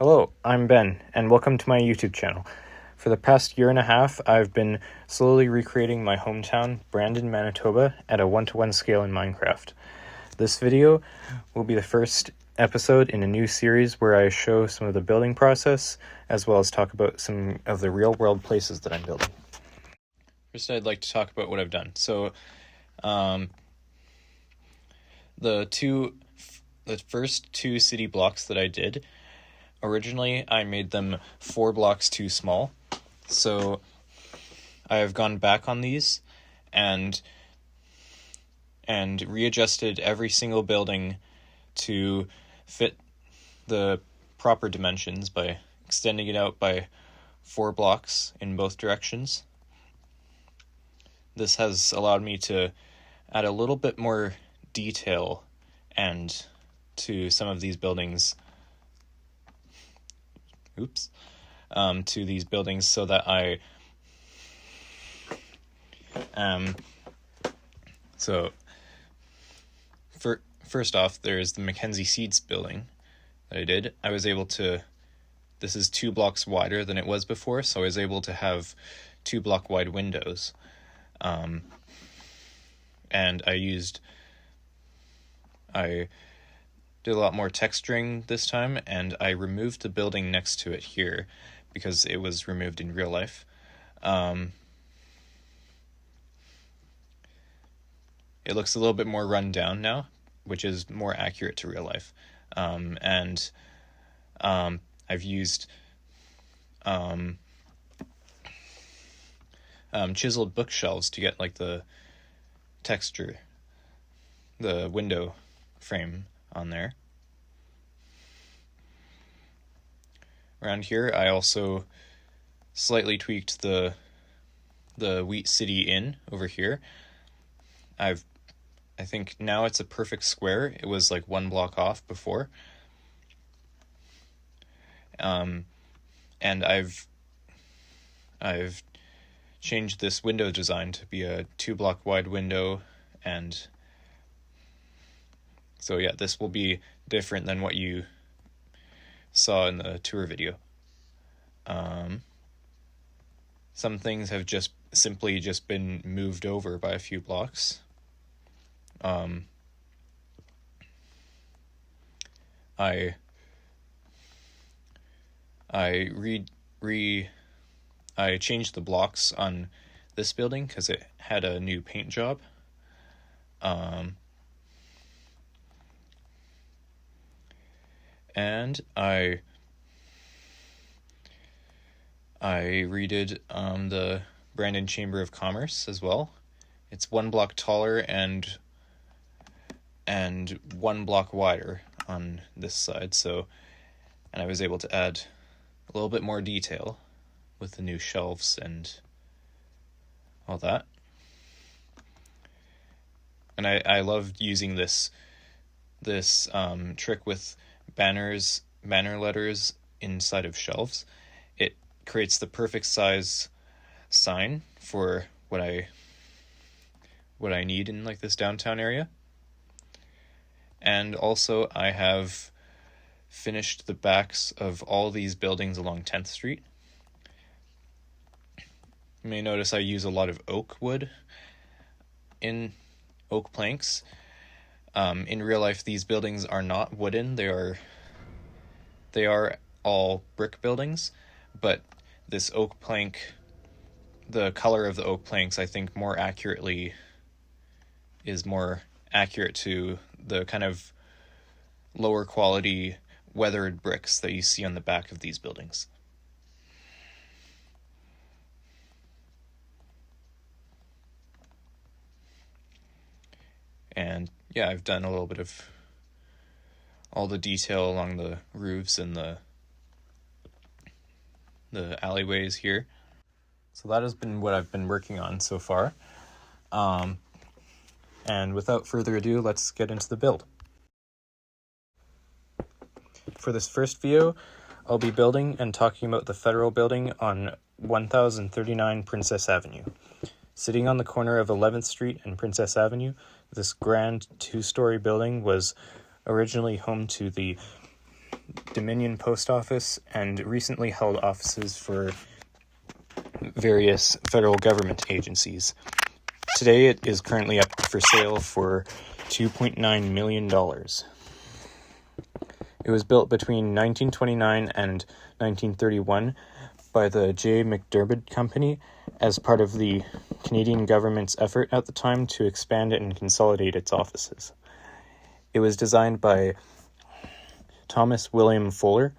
Hello, I'm Ben, and welcome to my YouTube channel. For the past year and a half, I've been slowly recreating my hometown, Brandon, Manitoba, at a 1-to-1 scale in Minecraft. This video will be the first episode in a new series where I show some of the building process, as well as talk about some of the real-world places that I'm building. First, I'd like to talk about what I've done. So, the first two city blocks that I did, originally I made them 4 blocks too small. So I have gone back on these and readjusted every single building to fit the proper dimensions by extending it out by 4 blocks in both directions. This has allowed me to add a little bit more detail and to some of these buildings. To these buildings so that first off, there's the Mackenzie Seeds building that I did. I was able to, this is 2 blocks wider than it was before, so I was able to have 2 block wide windows. And I did a lot more texturing this time, and I removed the building next to it here because it was removed in real life. It looks a little bit more run down now, which is more accurate to real life. I've used chiseled bookshelves to get like the texture, the window frame on there. Around here, I also slightly tweaked the Wheat City Inn over here. I think now it's a perfect square. It was like 1 block off before. And I've changed this window design to be a 2 block wide window, and so yeah, this will be different than what you saw in the tour video. Some things have simply been moved over by a few blocks. I changed the blocks on this building because it had a new paint job. And I redid the Brandon Chamber of Commerce as well. It's 1 block taller and 1 block wider on this side. And I was able to add a little bit more detail with the new shelves and all that. And I loved using this trick with banner letters inside of shelves. It creates the perfect size sign for what I need in like this downtown area. And also I have finished the backs of all these buildings along 10th Street. You may notice I use a lot of oak wood in oak planks. In real life, these buildings are not wooden. They are all brick buildings, but this oak plank, the color of the oak planks, I think is more accurate to the kind of lower quality weathered bricks that you see on the back of these buildings. And yeah, I've done a little bit of all the detail along the roofs and the alleyways here. So that has been what I've been working on so far. And without further ado, let's get into the build. For this first video, I'll be building and talking about the federal building on 1039 Princess Avenue. Sitting on the corner of 11th Street and Princess Avenue, this grand 2-story building was originally home to the Dominion Post Office and recently held offices for various federal government agencies. Today it is currently up for sale for $2.9 million. It was built between 1929 and 1931 by the J. McDermott Company as part of the Canadian government's effort at the time to expand and consolidate its offices. It was designed by Thomas William Fuller,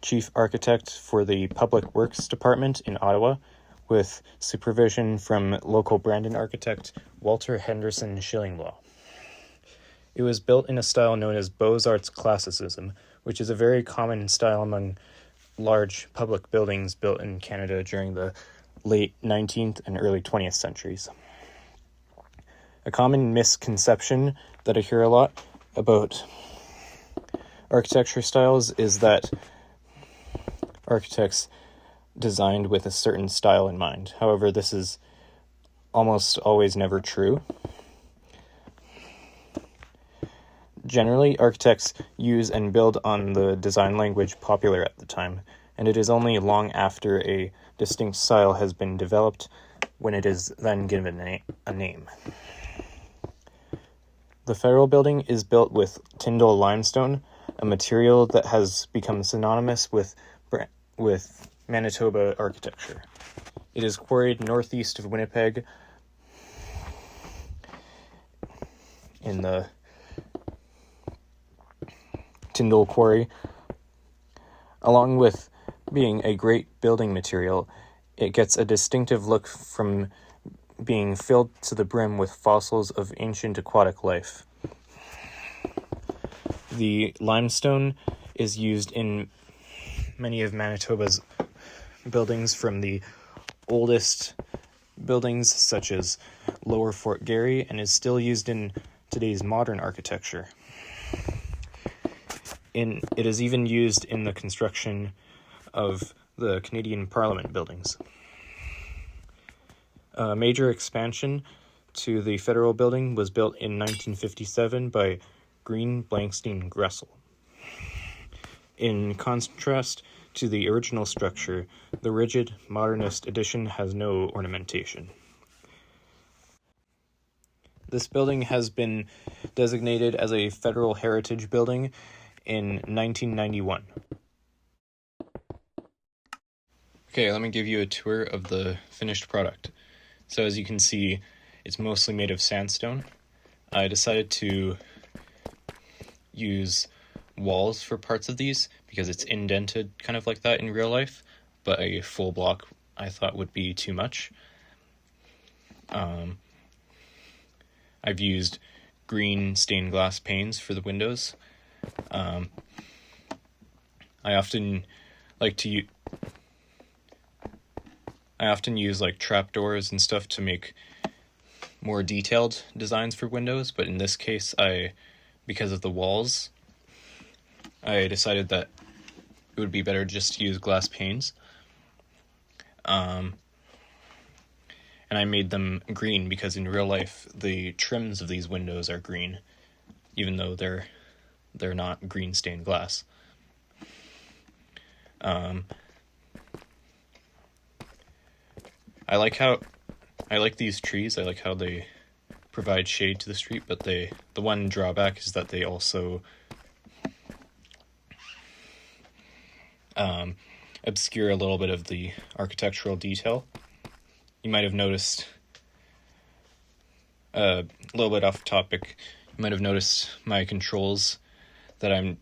chief architect for the Public Works Department in Ottawa, with supervision from local Brandon architect Walter Henderson Shillinglaw. It was built in a style known as Beaux-Arts classicism, which is a very common style among large public buildings built in Canada during the late 19th and early 20th centuries. A common misconception that I hear a lot about architecture styles is that architects designed with a certain style in mind. However, this is almost always never true. Generally, architects use and build on the design language popular at the time, and it is only long after a distinct style has been developed when it is then given a name. The Federal Building is built with Tyndall limestone, a material that has become synonymous with Manitoba architecture. It is quarried northeast of Winnipeg in the Tyndall Quarry. Along with being a great building material, it gets a distinctive look from being filled to the brim with fossils of ancient aquatic life. The limestone is used in many of Manitoba's buildings, from the oldest buildings such as Lower Fort Garry, and is still used in today's modern architecture. It is even used in the construction of the Canadian Parliament buildings. A major expansion to the Federal Building was built in 1957 by Green Blankstein Gressel. In contrast to the original structure, the rigid, modernist addition has no ornamentation. This building has been designated as a Federal Heritage Building in 1991. Okay, let me give you a tour of the finished product. So as you can see, it's mostly made of sandstone. I decided to use walls for parts of these because it's indented kind of like that in real life, but a full block I thought would be too much. I've used green stained glass panes for the windows. I often use like trapdoors and stuff to make more detailed designs for windows, but in this case, because of the walls, I decided that it would be better just to use glass panes. And I made them green because in real life, the trims of these windows are green, even though they're not green stained glass. I like these trees. I like how they provide shade to the street, but the one drawback is that they also obscure a little bit of the architectural detail. You might have noticed, a little bit off topic, you might have noticed my controls that I'm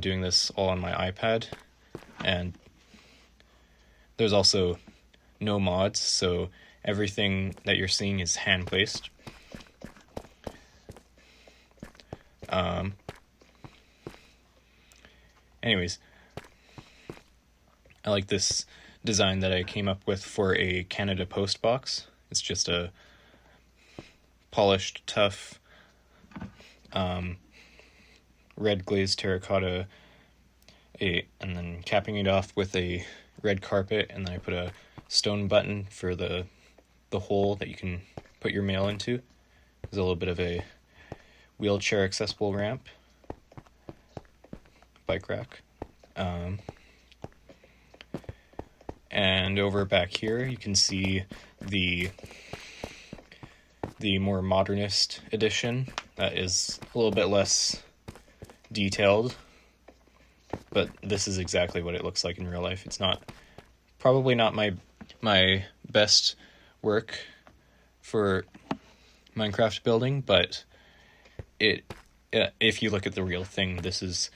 doing this all on my iPad, and there's also no mods, so everything that you're seeing is hand placed. Anyways, I like this design that I came up with for a Canada Post box. It's just a polished, tough, red glazed terracotta, and then capping it off with a red carpet, and then I put a stone button for the hole that you can put your mail into. There's a little bit of a wheelchair accessible ramp. bike rack. And over back here, you can see the more modernist edition that is a little bit less detailed, but this is exactly what it looks like in real life. It's probably not my best work for Minecraft building, but if you look at the real thing, this is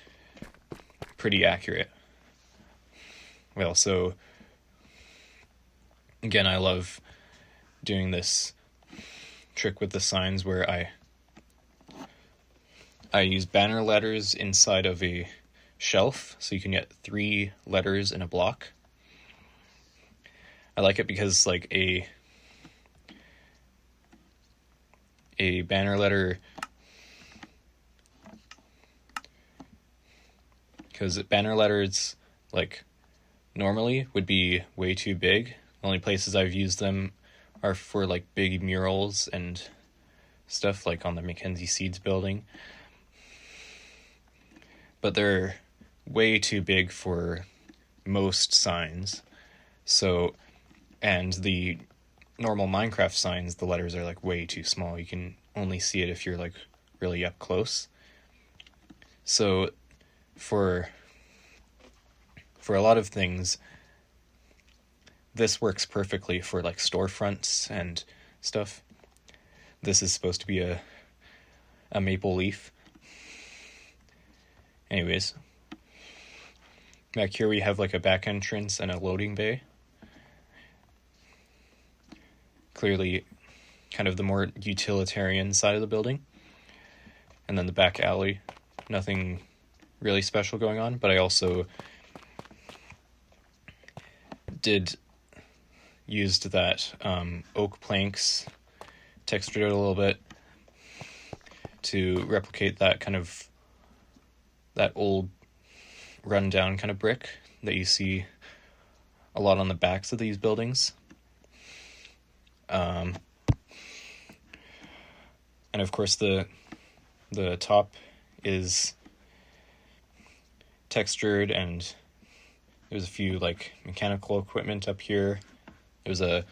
pretty accurate. Well, so again, I love doing this trick with the signs where I use banner letters inside of a shelf, so you can get 3 letters in a block. I like it because like a banner letter, because banner letters like normally would be way too big. The only places I've used them are for like big murals and stuff, like on the Mackenzie Seeds building. But they're way too big for most signs. So, and the normal Minecraft signs, the letters are like way too small. You can only see it if you're like really up close. So for a lot of things, this works perfectly for like storefronts and stuff. This is supposed to be a maple leaf. Anyways, back here we have like a back entrance and a loading bay. Clearly kind of the more utilitarian side of the building. And then the back alley, nothing really special going on, but I also used that oak planks, textured it a little bit to replicate that kind of that old rundown kind of brick that you see a lot on the backs of these buildings. And of course the top is textured, and there's a few like mechanical equipment up here. There's a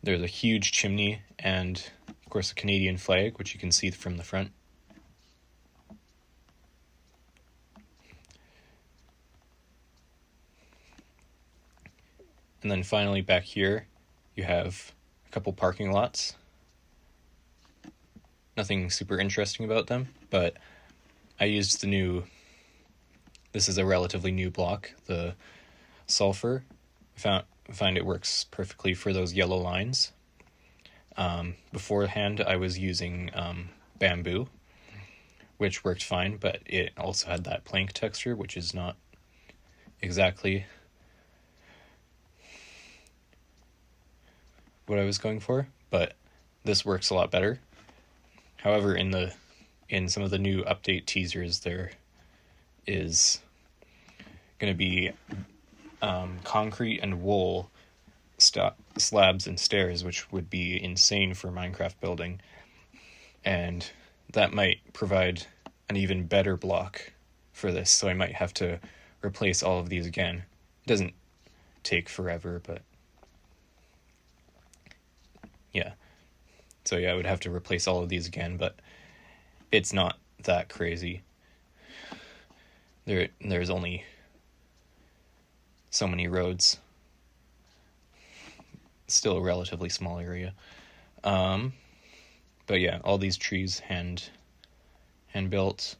huge chimney, and of course a Canadian flag, which you can see from the front. And then finally back here, you have a couple parking lots. Nothing super interesting about them, but I used this is a relatively new block, the sulfur. I find it works perfectly for those yellow lines. Beforehand, I was using bamboo, which worked fine, but it also had that plank texture, which is not exactly what I was going for, but this works a lot better. However, in some of the new update teasers, there is going to be concrete and wool slabs and stairs, which would be insane for Minecraft building, and that might provide an even better block for this, so I might have to replace all of these again. It doesn't take forever, but yeah. So yeah, I would have to replace all of these again, but it's not that crazy. There's only so many roads. Still a relatively small area. But yeah, all these trees hand built.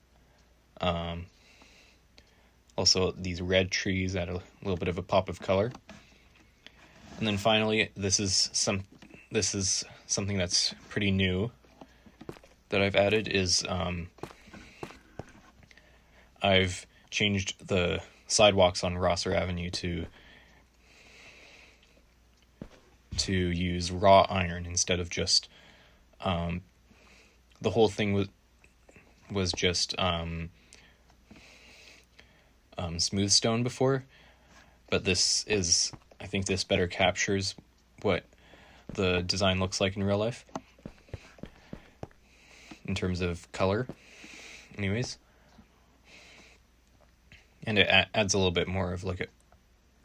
Also these red trees add a little bit of a pop of color. And then finally, this is something that's pretty new that I've added is I've changed the sidewalks on Rosser Avenue to use raw iron instead of just the whole thing was just smooth stone before, but I think this better captures what the design looks like in real life in terms of color. Anyways, and it adds a little bit more of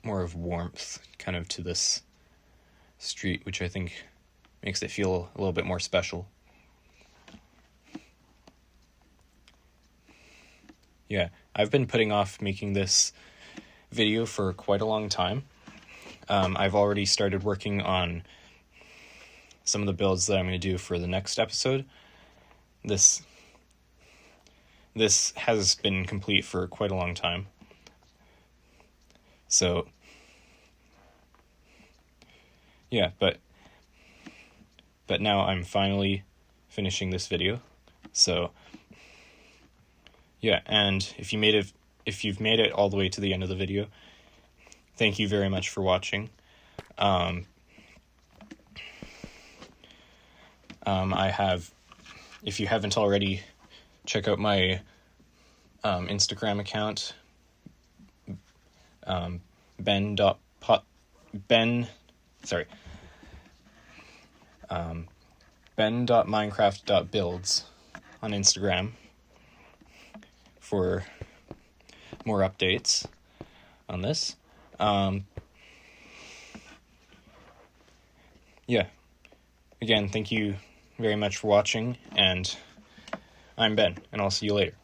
more of warmth kind of to this street, which I think makes it feel a little bit more special. Yeah, I've been putting off making this video for quite a long time. I've already started working on some of the builds that I'm going to do for the next episode. This has been complete for quite a long time. So, yeah, but now I'm finally finishing this video. So, yeah, and if you've made it all the way to the end of the video, thank you very much for watching. If you haven't already, check out my Instagram account, ben.minecraft.builds on Instagram for more updates on this. Yeah. Again, thank you very much for watching, and I'm Ben, and I'll see you later.